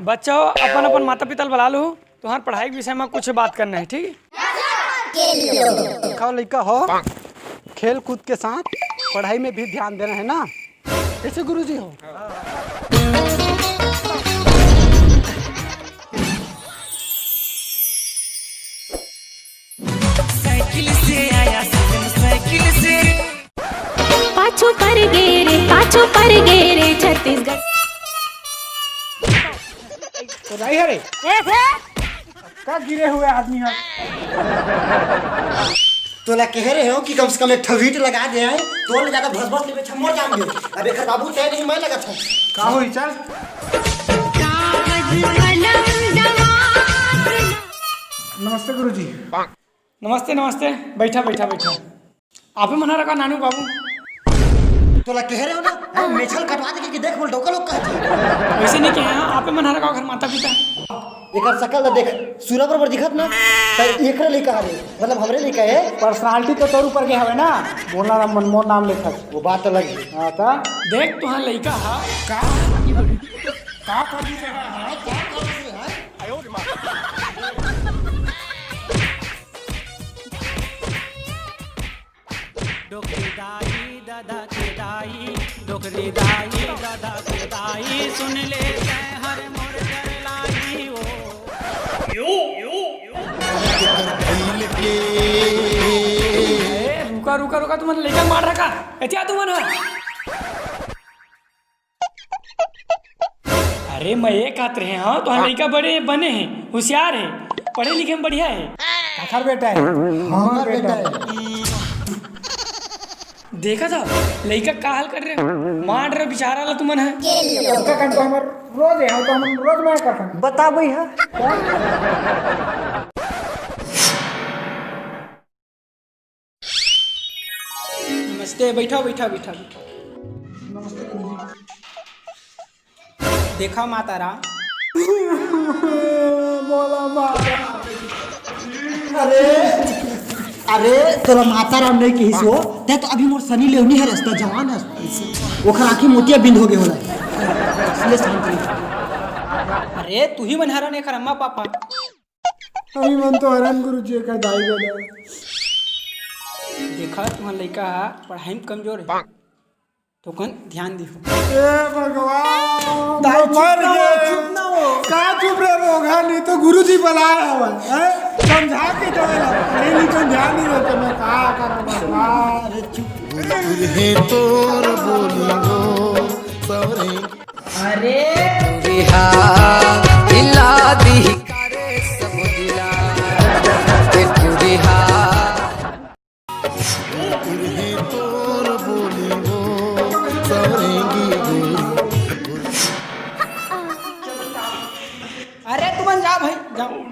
बच्चों अपन अपन माता पिता बुला लो, तुम्हारे पढ़ाई के विषय में कुछ बात करना है, ठीक है? खाओ लड़का हो, खेल कूद के साथ पढ़ाई में भी ध्यान देना है ना, कैसे गुरुजी हो? साइकिल से आया साइकिल से पाछो पर गेरे छत्तीसगढ़। तो नहीं है रे, क्या गिरे हुए आदमी है? तो ला कह रहे हो कि कम से कम एक ठवीट लगा दे आए तो ले ज्यादा भस लेबे छमर जाम दे। अब एकर बाबू तय नहीं मैं लगा था का होई चल। नमस्ते गुरुजी। नमस्ते नमस्ते, बैठा बैठा बैठा। आप ही मना रखा नानू बाबू। तो ला कह रहे हो ना मेछल कटवा दे कि देख बोल डोका लोग कहते वैसे नहीं कहे, आप ही मना रखा घर माता पिता। एकर शकल ना देख सूरा बराबर दिखत ना, त एकरे लेके आ रे मतलब हमरे लेके है। पर्सनालिटी तो तोर ऊपर के हवे ना, बोलना ना मनमोहन नाम लेखा वो बात तो लगी। हां ता देख तुहार लड़का हा का कर दी है आयो रे मां। डोकरी दाई दादा के दाई, डोकरी दाई दादा के दाई, सुन ले हर मोर कर लाई ओ रुका रुका रुका, तुम्हारे लड़का मार रखा क्या तुम्हारा? अरे मैं ये कहते रहे हाँ, तुम्हारे लड़का बड़े बने हैं, होशियार है, पढ़े लिखे में बढ़िया है। काखर बेटा है। हां बेटा है। देखा था लड़का का हाल कर रहे, मार रहे बेचारा ला तुमन है। का काम तो हमर रोज है, तो हम रोज मैं करता बता भाई है। नमस्ते, बैठा बैठा बैठा। देखा माता राम। बोला माता। अरे तोरा माता राम नहीं कही सो ते तो अभी मोर सनी लेवनी है, रास्ता जवान है ओखर आंखी मोतिया बिंद हो गए होला इसलिए शांत रही। अरे तू ही मन हरा नहीं कर अम्मा पापा। अभी मन तो हरन गुरुजी का दाई गया। देखा तुम्हारा लड़का पढ़ाई में कमजोर है, तो कौन ध्यान दिहो। ए भगवान दाई मर गए। चुप ना हो, का चुप रे रोगा, नहीं तो गुरुजी बुलाया हवा है समझा के जाएगा, नहीं तो ध्यान नहीं देते। मैं का करूंगा? अरे चुप तुझे तोर बोलियो सवरे अरे बिहा दिला दी करे सब दिला ते तुझा तुझे तोर बोलियो सवरेंगी अरे तुम जा भाई जाओ।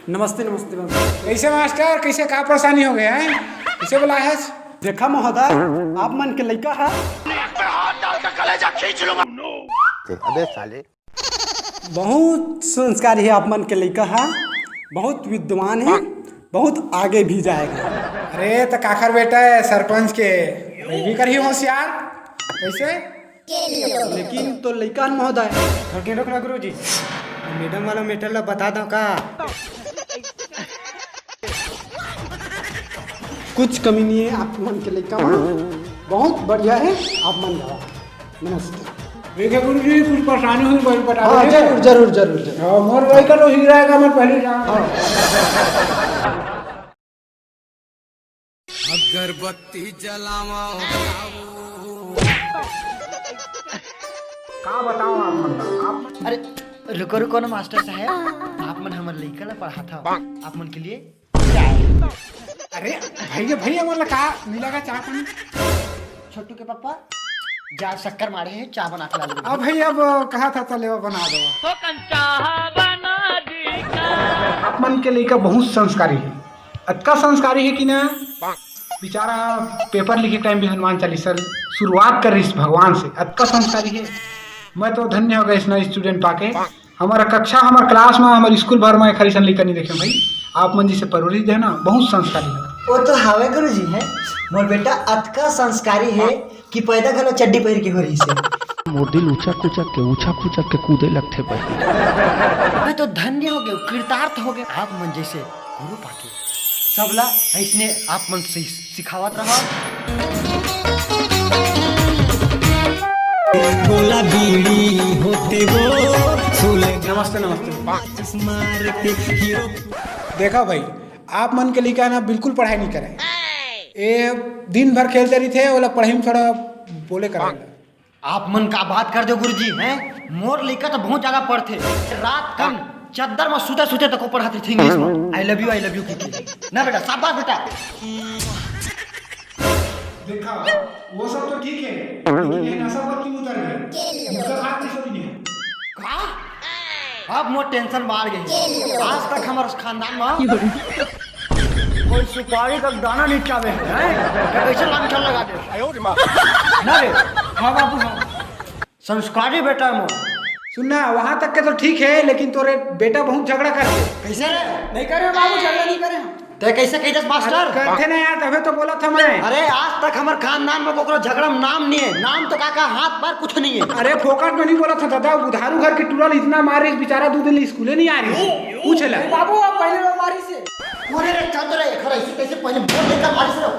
नमस्ते नमस्ते। कैसे मास्टर, कैसे का परेशानी हो गया है, कैसे बुलाया है? देखा महोदय, आप मन के लड़का है। अबे साले बहुत संस्कारी है, आप मन के लड़का है, बहुत विद्वान है, बहुत आगे भी जाएगा। अरे तो काखर बेटा है सरपंच के भी करी होशियार कैसे, लेकिन तो लड़का महोदय। रुक ना गुरुजी, मैडम वाला मैटर ला बता दो का कुछ कमी नहीं है। आप मन के लड़का बहुत बढ़िया है, आप मन जाओ। नमस्ते। देखिए गुरुजी, कुछ परेशानी हुई बड़ी बता। हाँ जरूर जरूर जरूर जरूर। हाँ मोर लड़का तो ही रहेगा, मैं पहले जाऊँ। अगरबत्ती जलावा का बताऊँ आप? अरे रुको रुको ना मास्टर साहब, आप मन हमर लइका ला पढ़ा था, आप मन के लिए अरे भैया भैया मतलब का मिलेगा चाय पानी? छोटू के पापा जा शक्कर मारे हैं, चाय बना के ला दो। अब भैया अब कहा था चले बना दो। आप मन के लड़का बहुत संस्कारी है, अच्छा संस्कारी है कि ना। बेचारा पेपर लिखे टाइम भी हनुमान चालीसा शुरुआत कर रही इस भगवान से, अच्छा संस्कारी है। मैं तो धन्य हो गया इस नए स्टूडेंट पाके। हमारा कक्षा हमारे क्लास में हमारे स्कूल भर में खरीसन लिखा नहीं देखे भाई। आप मन जिसे परवरिश है ना बहुत संस्कारी है। वो तो हावे गुरुजी है, मोर बेटा अतका संस्कारी है कि पैदा घलो चड्डी पहन के हो रही से। मोर दिल ऊंचा कुचक के कूदे लगते भाई। मैं तो धन्य हो गए, कृतार्थ हो गए आप मन जैसे गुरु पाके। सबला ऐसने आप मन से सिखावत रहा। नमस्ते नमस्ते। देखा भाई, आप मन के लिखा ना बिल्कुल पढ़ाई नहीं करे, ये दिन भर खेलते रही थे, वो लोग पढ़ाई में थोड़ा बोले करेंगे। आप मन का बात कर दो गुरुजी हैं। मोर लेकर तो बहुत ज्यादा पढ़ते, रात कम चद्दर में सुते तक पढ़ाते थे इंग्लिश में। आई लव यू की ना बेटा, शाबाश बेटा। देखा वो सब तो ठीक है, लेकिन ये नशा पर क्यों उतर गए? उनका हाथ नहीं सोची है। अब मोर टेंशन बढ़ गई। आज तक हमारे खानदान में कोई सुपारी का दाना नहीं चावे हैं, कैसे लांछन लगा दे ना रे। हाँ बाबू हाँ, संस्कारी बेटा है मोर। सुनना, वहाँ तक के तो ठीक है, लेकिन तोरे बेटा बहुत झगड़ा करते। कैसे रे? नहीं करे बाबू, झगड़ा नहीं करे। ते कैसे कही दस मास्टर? करते ना यार, तभी तो बोला था मैं। अरे आज तक हमारे खानदान में कोकरो झगड़ा में नाम नहीं है। नाम तो काका हाथ पैर कुछ नहीं है। अरे फोकट में नहीं बोला था दादा, उधारू घर की टूरल इतना मारे बेचारा 2 दिन स्कूले नहीं आ रही। पूछ ले बाबू, आप पहले लो मारी से। अरे रे चल रे, खरा इसे कैसे पहले बोल देता मारी से रो।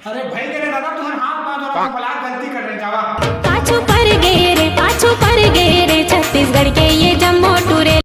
अरे भाई तेरे दादा तुम्हारे हाथ बांध और बला गलती कर रहे जावा।